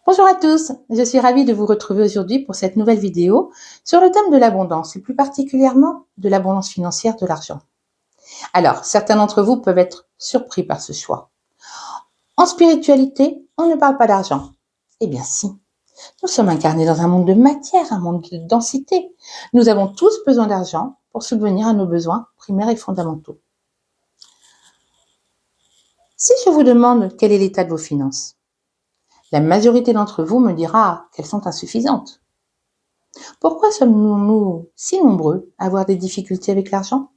Bonjour à tous, je suis ravie de vous retrouver aujourd'hui pour cette nouvelle vidéo sur le thème de l'abondance et plus particulièrement de l'abondance financière de l'argent. Alors, certains d'entre vous peuvent être surpris par ce choix. En spiritualité, on ne parle pas d'argent. Eh bien si, nous sommes incarnés dans un monde de matière, un monde de densité. Nous avons tous besoin d'argent pour subvenir à nos besoins primaires et fondamentaux. Si je vous demande quel est l'état de vos finances, la majorité d'entre vous me dira qu'elles sont insuffisantes. Pourquoi sommes-nous si nombreux à avoir des difficultés avec l'argent?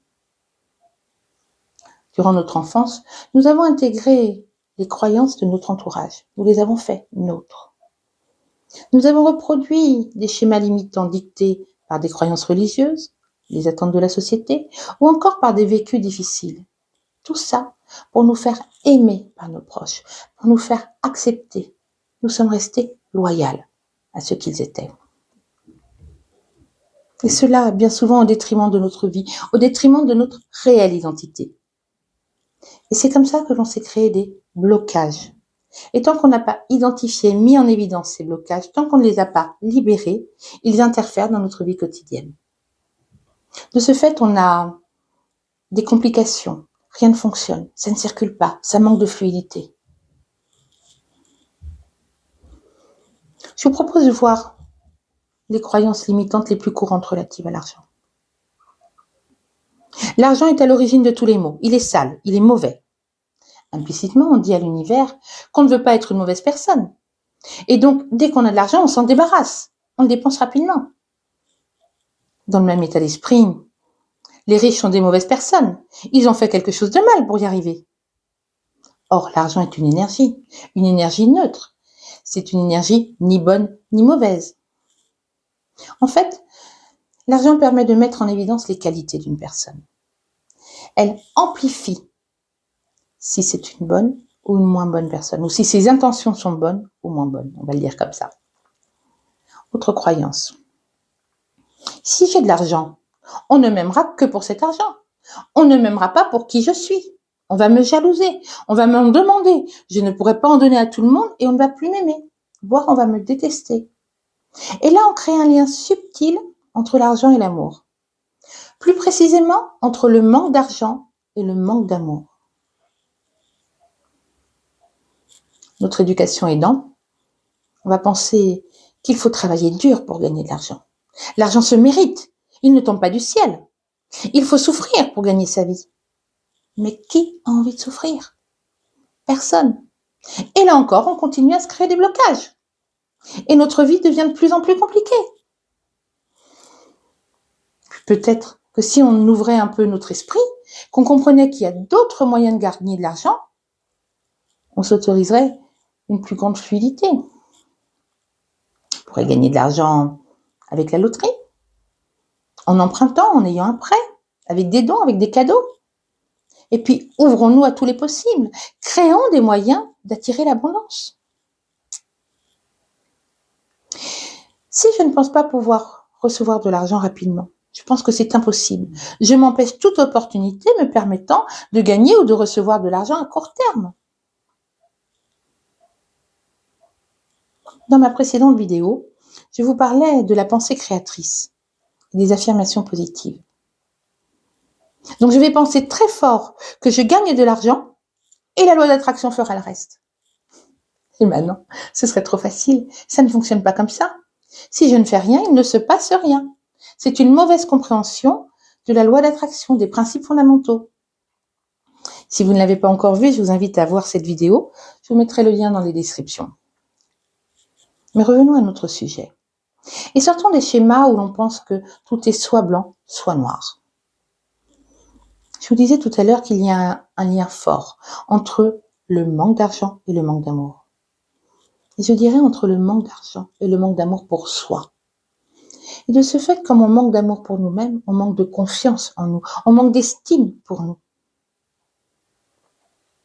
Durant notre enfance, nous avons intégré les croyances de notre entourage. Nous les avons fait nôtres. Nous avons reproduit des schémas limitants dictés par des croyances religieuses, les attentes de la société, ou encore par des vécus difficiles. Tout ça pour nous faire aimer par nos proches, pour nous faire accepter. Nous sommes restés loyaux à ce qu'ils étaient. Et cela, bien souvent, au détriment de notre vie, au détriment de notre réelle identité. Et c'est comme ça que l'on s'est créé des blocages. Et tant qu'on n'a pas identifié, mis en évidence ces blocages, tant qu'on ne les a pas libérés, ils interfèrent dans notre vie quotidienne. De ce fait, on a des complications. Rien ne fonctionne, ça ne circule pas, ça manque de fluidité. Je vous propose de voir les croyances limitantes les plus courantes relatives à l'argent. L'argent est à l'origine de tous les maux. Il est sale, il est mauvais. Implicitement, on dit à l'univers qu'on ne veut pas être une mauvaise personne. Et donc, dès qu'on a de l'argent, on s'en débarrasse. On le dépense rapidement. Dans le même état d'esprit, les riches sont des mauvaises personnes. Ils ont fait quelque chose de mal pour y arriver. Or, l'argent est une énergie neutre. C'est une énergie ni bonne ni mauvaise. En fait, l'argent permet de mettre en évidence les qualités d'une personne. Elle amplifie si c'est une bonne ou une moins bonne personne, ou si ses intentions sont bonnes ou moins bonnes, on va le dire comme ça. Autre croyance. Si j'ai de l'argent, on ne m'aimera que pour cet argent. On ne m'aimera pas pour qui je suis. On va me jalouser, on va m'en demander. Je ne pourrai pas en donner à tout le monde et on ne va plus m'aimer, voire on va me détester. Et là, on crée un lien subtil entre l'argent et l'amour. Plus précisément, entre le manque d'argent et le manque d'amour. Notre éducation aidant, on va penser qu'il faut travailler dur pour gagner de l'argent. L'argent se mérite, il ne tombe pas du ciel. Il faut souffrir pour gagner sa vie. Mais qui a envie de souffrir? Personne. Et là encore, on continue à se créer des blocages. Et notre vie devient de plus en plus compliquée. Peut-être que si on ouvrait un peu notre esprit, qu'on comprenait qu'il y a d'autres moyens de gagner de l'argent, on s'autoriserait une plus grande fluidité. On pourrait gagner de l'argent avec la loterie, en empruntant, en ayant un prêt, avec des dons, avec des cadeaux. Et puis, ouvrons-nous à tous les possibles. Créons des moyens d'attirer l'abondance. Si je ne pense pas pouvoir recevoir de l'argent rapidement, je pense que c'est impossible. Je m'empêche toute opportunité me permettant de gagner ou de recevoir de l'argent à court terme. Dans ma précédente vidéo, je vous parlais de la pensée créatrice et des affirmations positives. Donc je vais penser très fort que je gagne de l'argent et la loi d'attraction fera le reste. Et maintenant, ce serait trop facile. Ça ne fonctionne pas comme ça. Si je ne fais rien, il ne se passe rien. C'est une mauvaise compréhension de la loi d'attraction, des principes fondamentaux. Si vous ne l'avez pas encore vu, je vous invite à voir cette vidéo. Je vous mettrai le lien dans les descriptions. Mais revenons à notre sujet. Et sortons des schémas où l'on pense que tout est soit blanc, soit noir. Je vous disais tout à l'heure qu'il y a un lien fort entre le manque d'argent et le manque d'amour. Et je dirais entre le manque d'argent et le manque d'amour pour soi. Et de ce fait, comme on manque d'amour pour nous-mêmes, on manque de confiance en nous, on manque d'estime pour nous.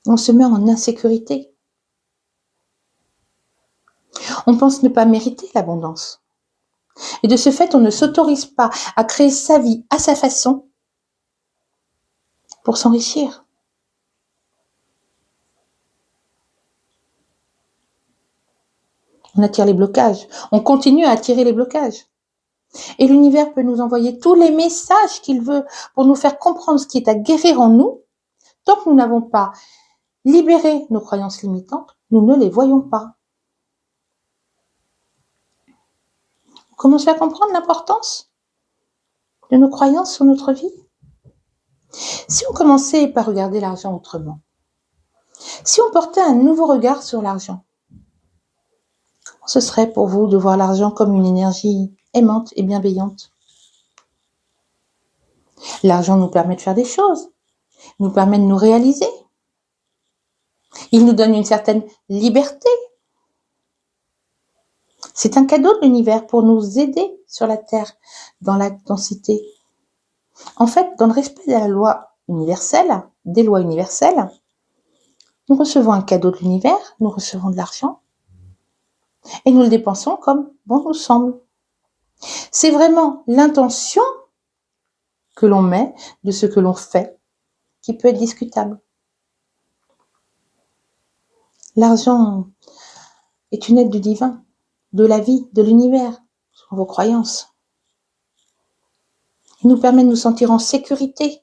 On se met en insécurité. On pense ne pas mériter l'abondance. Et de ce fait, on ne s'autorise pas à créer sa vie à sa façon pour s'enrichir. On attire les blocages. On continue à attirer les blocages. Et l'univers peut nous envoyer tous les messages qu'il veut pour nous faire comprendre ce qui est à guérir en nous. Tant que nous n'avons pas libéré nos croyances limitantes, nous ne les voyons pas. Vous commencez à comprendre l'importance de nos croyances sur notre vie? Si on commençait par regarder l'argent autrement, si on portait un nouveau regard sur l'argent, comment ce serait pour vous de voir l'argent comme une énergie aimante et bienveillante? L'argent nous permet de faire des choses, nous permet de nous réaliser. Il nous donne une certaine liberté. C'est un cadeau de l'univers pour nous aider sur la Terre dans la densité. En fait, dans le respect de la loi universelle, des lois universelles, nous recevons un cadeau de l'univers, nous recevons de l'argent et nous le dépensons comme bon nous semble. C'est vraiment l'intention que l'on met de ce que l'on fait qui peut être discutable. L'argent est une aide du divin, de la vie, de l'univers, sur vos croyances. Il nous permet de nous sentir en sécurité.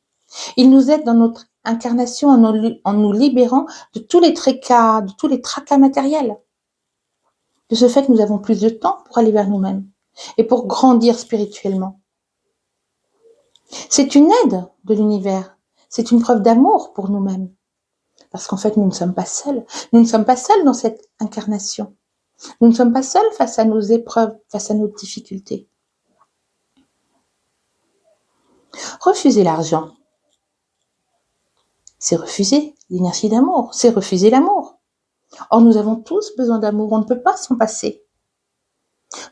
Il nous aide dans notre incarnation en nous libérant de tous les tracas, de tous les tracas matériels. De ce fait, nous avons plus de temps pour aller vers nous-mêmes et pour grandir spirituellement. C'est une aide de l'univers. C'est une preuve d'amour pour nous-mêmes. Parce qu'en fait, nous ne sommes pas seuls. Nous ne sommes pas seuls dans cette incarnation. Nous ne sommes pas seuls face à nos épreuves, face à nos difficultés. Refuser l'argent, c'est refuser l'énergie d'amour, c'est refuser l'amour. Or, nous avons tous besoin d'amour, on ne peut pas s'en passer.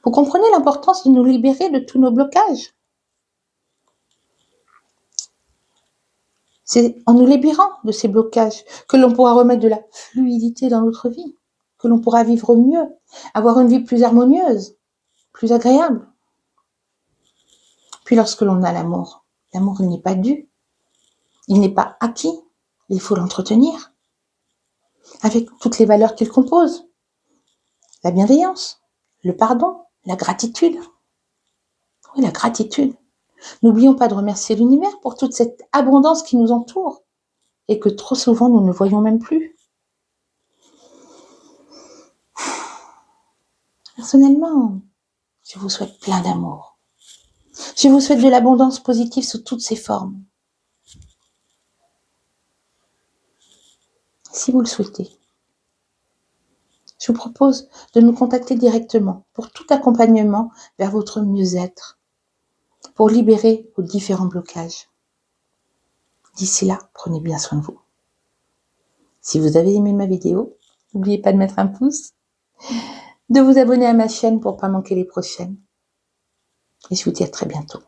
Vous comprenez l'importance de nous libérer de tous nos blocages? C'est en nous libérant de ces blocages que l'on pourra remettre de la fluidité dans notre vie, que l'on pourra vivre mieux, avoir une vie plus harmonieuse, plus agréable. Puis lorsque l'on a l'amour, l'amour il n'est pas dû, il n'est pas acquis, il faut l'entretenir avec toutes les valeurs qu'il compose. La bienveillance, le pardon, la gratitude. Oui, la gratitude. N'oublions pas de remercier l'univers pour toute cette abondance qui nous entoure et que trop souvent nous ne voyons même plus. Personnellement, je vous souhaite plein d'amour. Je vous souhaite de l'abondance positive sous toutes ses formes. Si vous le souhaitez, je vous propose de nous contacter directement pour tout accompagnement vers votre mieux-être, pour libérer vos différents blocages. D'ici là, prenez bien soin de vous. Si vous avez aimé ma vidéo, n'oubliez pas de mettre un pouce, de vous abonner à ma chaîne pour ne pas manquer les prochaines. Et je vous dis à très bientôt.